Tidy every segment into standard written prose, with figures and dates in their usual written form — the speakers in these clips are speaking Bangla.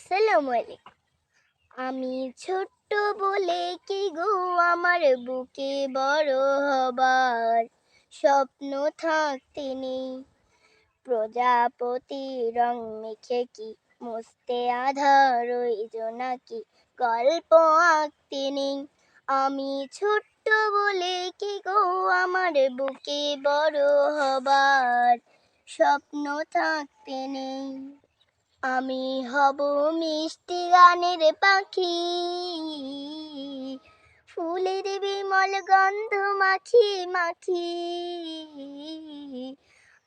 আসসালামু আলাইকুম। আমি ছোট্ট বলে কি গো আমার বুকে বড় হবার স্বপ্ন থাকতে নেই। প্রজাপতি রং মেখে কি মুছতে আধার ওই জোনাকি গল্প আঁকতে নেই। আমি ছোট্ট বলে কি গো আমার বুকে বড় হবার স্বপ্ন থাকতে নেই। আমি হব মিষ্টি গানের পাখি, ফুলের বিমল গন্ধ মাখি মাখি।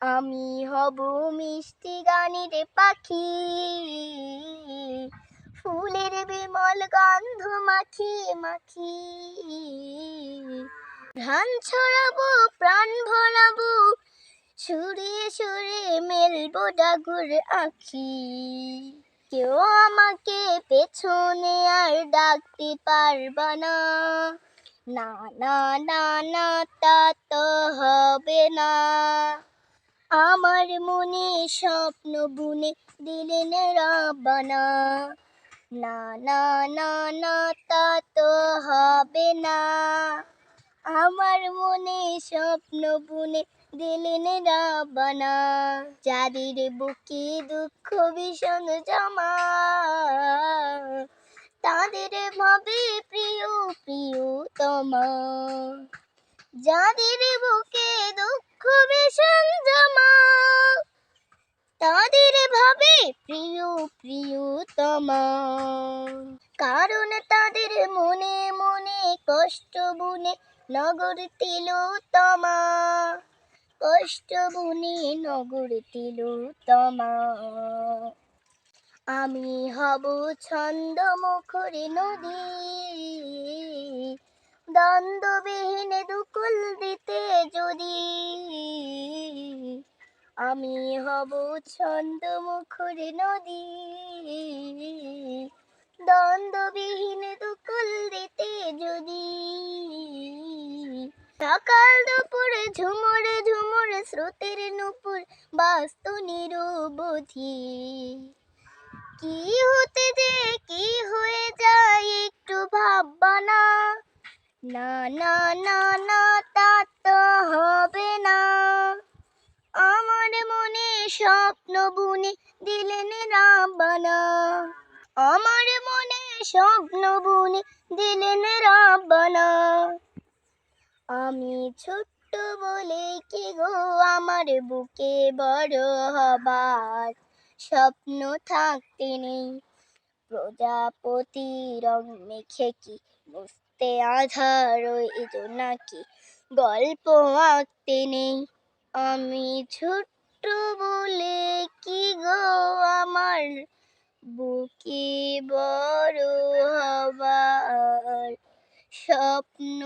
আমি হব মিষ্টি গানের পাখি, ফুলের বিমল গন্ধ মাখি মাখি। ধান ছড়াবো প্রাণ ভরাবো, সুরে সুরে মেলবো ডাগুর আঁখি। কেউ আমাকে পেছনে আর ডাকতে পারবা না, না না না না, তা তো হবে না। আমার মনে স্বপ্ন বুনে দিলেন রাব্বানা, না না না না, তা তো হবে না। আমার মনে স্বপ্ন বুনে দিলেন রাব্বানা। যাদের বুকে দুঃখ ভীষণ জমা, তাদের ভাবে প্রিয় প্রিয়তমা। যাদের বুকে দুঃখ ভীষণ জমা, তাদের ভাবে প্রিয় প্রিয়তমা। কারণ তাদের মনে মনে কষ্ট বুনে নগর তিলোত্তমা, কষ্ট বুনে নগর তিলোত্তমা। আমি হব ছন্দ মুখর নদী, দ্বন্দ্ববিহীন দুকুল দিতে যদি। আমি হব ছন্দ মুখর নদী, দ্বন্দ্ববিহীন দুকুল দিতে যদি। সকাল দুপুর ঝুমুর ঝুমুর স্রোতের নুপুর বাস্তু নিরবধি। কি হতে যে কি হয়ে যায় একটু ভাববা না, না না না না, তা তো হবে না। আমার মনে স্বপ্ন বুনে দিলেন রাব্বানা, আমার মনে স্বপ্ন বুনে দিলেন রাব্বানা। আমি ছোট্ট বলে কি গো আমার বুকে বড় হবার স্বপ্ন থাকতে নেই। প্রজাপতি রং মেখে কি মুছতে আধার ওই জোনাকি গল্প আঁকতে নেই। আমি ছোট্ট বলে কি গো আমার বুকে বড় হবার স্বপ্ন